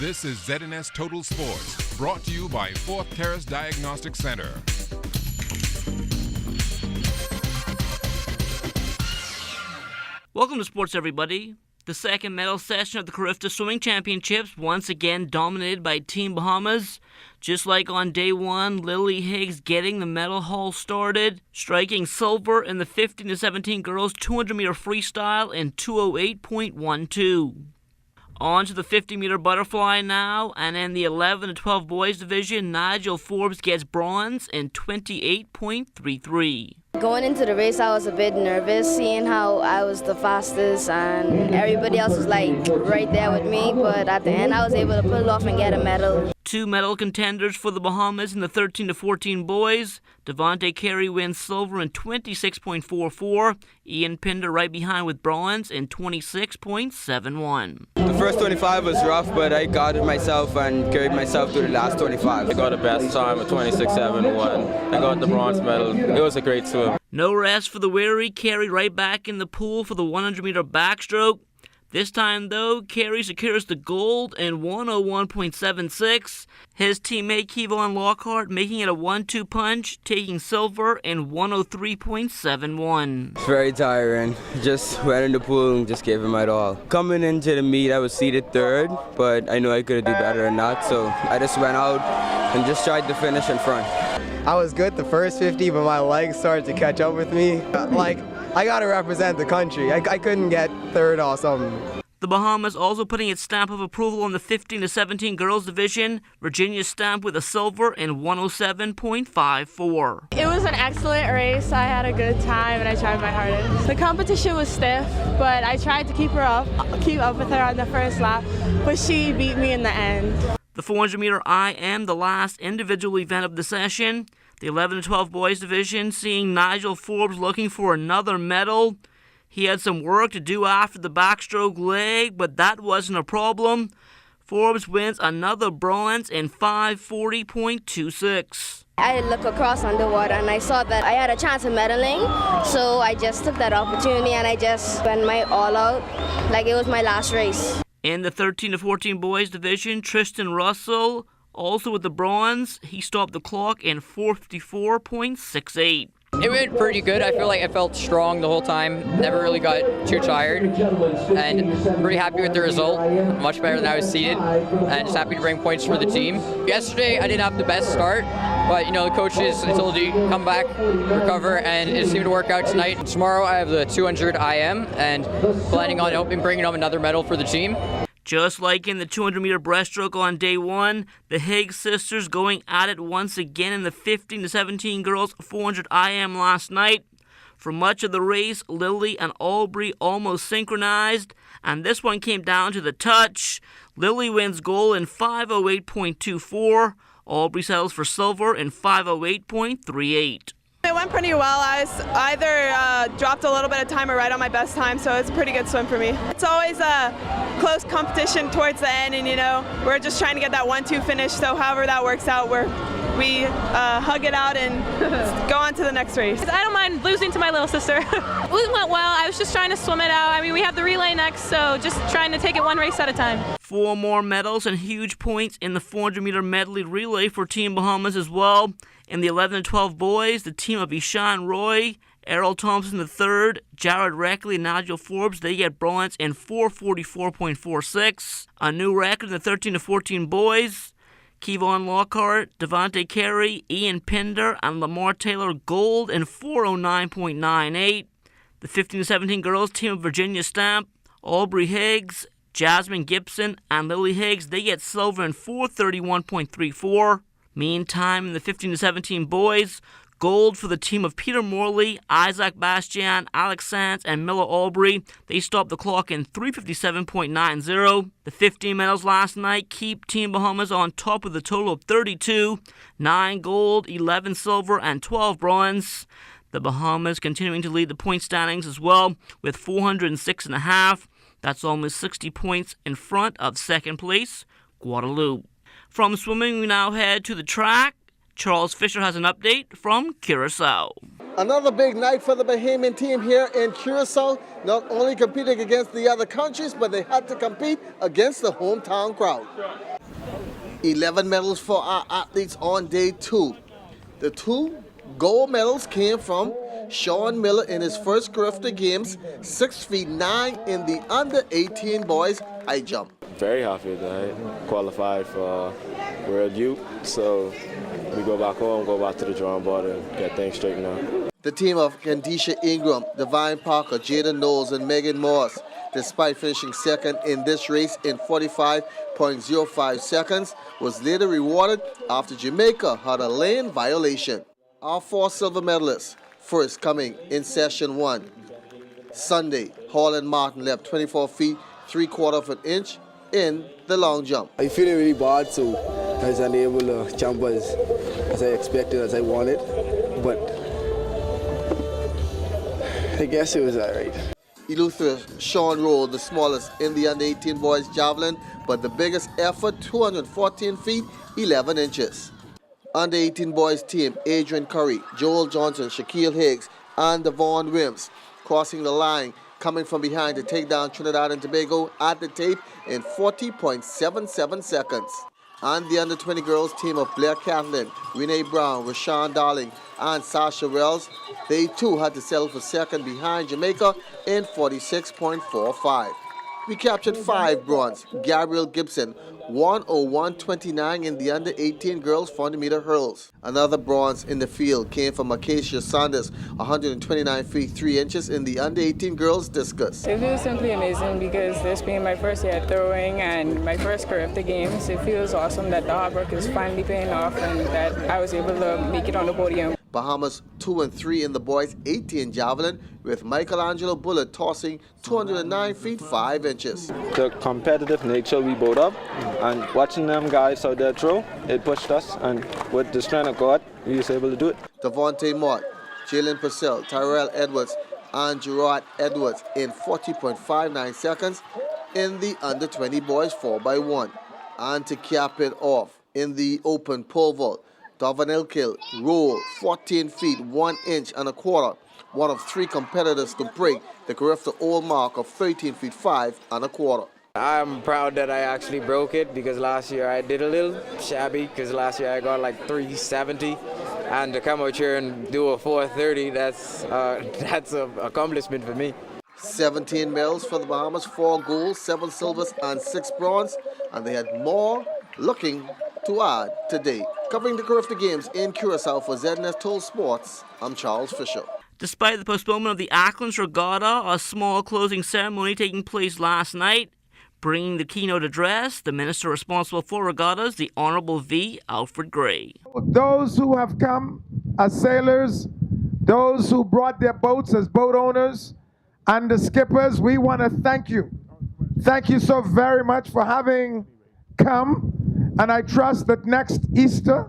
This is ZNS Total Sports, brought to you by Fourth Terrace Diagnostic Center. Welcome to sports, everybody. The second medal session of the Carifta Swimming Championships once again dominated by Team Bahamas. Just like on day one, Lily Higgs getting the medal haul started, striking silver in the 15-17 girls 200-meter freestyle in 2:08.12. On to the 50-meter butterfly now, and in the 11-12 boys division, Nigel Forbes gets bronze in 28.33. Going into the race, I was a bit nervous, seeing how I was the fastest and everybody else was like right there with me, but at the end I was able to pull it off and get a medal. Two medal contenders for the Bahamas in the 13-14 boys. Devontae Carey wins silver in 26.44. Ian Pinder right behind with bronze in 26.71. The first 25 was rough, but I guarded myself and carried myself through the last 25. I got the best time of 26.71. I got the bronze medal. It was a great swim. No rest for the weary. Carey right back in the pool for the 100-meter backstroke. This time, though, Carey secures the gold in 101.76. His teammate Kevon Lockhart making it a 1-2 punch, taking silver in 103.71. It's very tiring. Just went in the pool and just gave it my all. Coming into the meet, I was seated third, but I knew I could do better than that, so I just went out and just tried to finish in front. I was good the first 50, but my legs started to catch up with me. I got to represent the country. I couldn't get third or something. The Bahamas also putting its stamp of approval on the 15-17 girls division. Virginia Stamp with a silver in 107.54. It was an excellent race. I had a good time and I tried my hardest. The competition was stiff, but I tried to keep up with her on the first lap, but she beat me in the end. The 400-meter IM, the last individual event of the session. The 11-12 boys division seeing Nigel Forbes looking for another medal. He had some work to do after the backstroke leg, but that wasn't a problem. Forbes wins another bronze in 5:40.26. I looked across underwater and I saw that I had a chance of medaling, so I just took that opportunity and I just went my all out like it was my last race. In the 13-14 boys division, Tristan Russell, also with the bronze, he stopped the clock in 4:54.68. It went pretty good. I feel like I felt strong the whole time. Never really got too tired. And pretty happy with the result. Much better than I was seated. And just happy to bring points for the team. Yesterday, I didn't have the best start. But, the coaches told you come back, recover, and it seemed to work out tonight. Tomorrow, I have the 200 IM and planning on bringing home another medal for the team. Just like in the 200-meter breaststroke on day one, the Higgs sisters going at it once again in the 15-17 girls 400 IM last night. For much of the race, Lily and Aubrey almost synchronized, and this one came down to the touch. Lily wins gold in 5:08.24. Aubrey settles for silver in 5:08.38. It went pretty well. I was either dropped a little bit of time or right on my best time, so it's a pretty good swim for me. It's always a close competition towards the end, and we're just trying to get that 1-2 finish, so however that works out, we hug it out and go on to the next race. I don't mind losing to my little sister. It went well. I was just trying to swim it out. I mean, we have the relay next, so just trying to take it one race at a time. 4 more medals and huge points in the 400-meter medley relay for Team Bahamas as well. In the 11-12 boys, the team of Ishan Roy, Errol Thompson III, Jared Reckley, and Nigel Forbes, they get bronze in 4:44.46. A new record in the 13-14 boys. Kevon Lockhart, Devontae Carey, Ian Pinder, and Lamar Taylor gold in 4:09.98. The 15-17 girls team of Virginia Stamp, Aubrey Higgs, Jasmine Gibson, and Lily Higgs, they get silver in 4:31.34. Meantime, in the 15-17 boys, gold for the team of Peter Morley, Isaac Bastian, Alex Sands, and Miller Aubrey. They stopped the clock in 3:57.90. The 15 medals last night keep Team Bahamas on top with a total of 32, 9 gold, 11 silver, and 12 bronze. The Bahamas continuing to lead the point standings as well with 406.5. That's almost 60 points in front of second place, Guadeloupe. From swimming, we now head to the track. Charles Fisher has an update from Curacao. Another big night for the Bahamian team here in Curacao, not only competing against the other countries, but they had to compete against the hometown crowd. 11 medals for our athletes on day 2. The 2 gold medals came from Sean Miller in his first career of the games, 6 feet 9 in the under 18 boys high jump. Very happy that I qualified for World Youth, so we go back home, go back to the drawing board and get things straightened out. The team of Candisha Ingram, Divine Parker, Jada Knowles, and Megan Morris, despite finishing second in this race in 45.05 seconds, was later rewarded after Jamaica had a lane violation. Our 4 silver medalists, first coming in session 1. Sunday, Hall and Martin left 24 feet, 3/4 of an inch in the long jump. I feel really bad, so I was unable to jump as I expected, as I wanted, but I guess it was all right. Eleuthera Sean Roll, the smallest in the under 18 boys javelin, but the biggest effort, 214 feet, 11 inches. Under 18 boys team, Adrian Curry, Joel Johnson, Shaquille Higgs, and Devon Wims crossing the line, coming from behind to take down Trinidad and Tobago at the tape in 40.77 seconds. And the under 20 girls team of Blair Catlin, Renee Brown, Rashawn Darling, and Sasha Wells, they too had to settle for second behind Jamaica in 46.45. We captured 5 bronze. Gabrielle Gibson, 101.29 in the under 18 girls 400 meter hurls. Another bronze in the field came from Acacia Sanders, 129 feet 3 inches in the under 18 girls discus. It feels simply amazing because this being my first year throwing and my first career of the games, it feels awesome that the hard work is finally paying off and that I was able to make it on the podium. Bahamas 2 and 3 in the boys 18 javelin, with Michelangelo Bullitt tossing 209 feet 5 inches. The competitive nature we both up, and watching them guys out there throw, it pushed us, and with the strength of God, we was able to do it. Devontae Mott, Jalen Purcell, Tyrell Edwards, and Gerard Edwards in 40.59 seconds in the under 20 boys 4x1. And to cap it off, in the open pole vault, Dovan Elkill rolled 14 feet 1 inch and a quarter, one of 3 competitors to break the career old mark of 13 feet 5 and a quarter. I'm proud that I actually broke it because last year I did a little shabby because last year I got like 370, and to come out here and do a 430, that's an accomplishment for me. 17 medals for the Bahamas, 4 golds, 7 silvers, and 6 bronze, and they had more looking to add today. Covering the career of the games in Curacao for ZNS Total Sports, I'm Charles Fisher. Despite the postponement of the Acklands Regatta, a small closing ceremony taking place last night, bringing the keynote address, the minister responsible for regattas, the Honorable V. Alfred Gray. Those who have come as sailors, those who brought their boats as boat owners, and the skippers, we want to thank you. Thank you so very much for having come. And I trust that next Easter,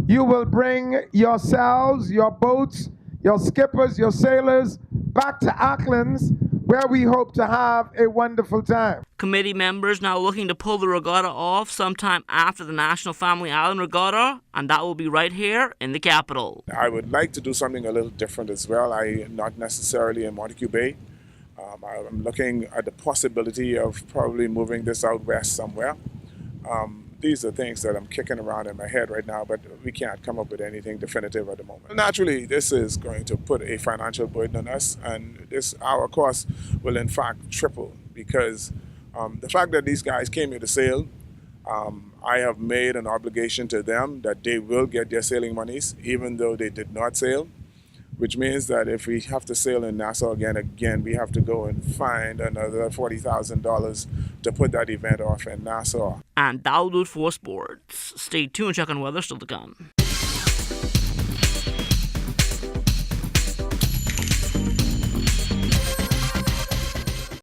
you will bring yourselves, your boats, your skippers, your sailors back to Acklands, where we hope to have a wonderful time. Committee members now looking to pull the regatta off sometime after the National Family Island Regatta, and that will be right here in the capital. I would like to do something a little different as well. Not necessarily in Montague Bay. I'm looking at the possibility of probably moving this out west somewhere. These are things that I'm kicking around in my head right now, but we can't come up with anything definitive at the moment. Naturally, this is going to put a financial burden on us, and our cost will in fact triple because the fact that these guys came here to sail, I have made an obligation to them that they will get their sailing monies even though they did not sail, which means that if we have to sail in Nassau again, we have to go and find another $40,000 to put that event off in Nassau. And that'll do it for sports. Stay tuned, check on weather still to come.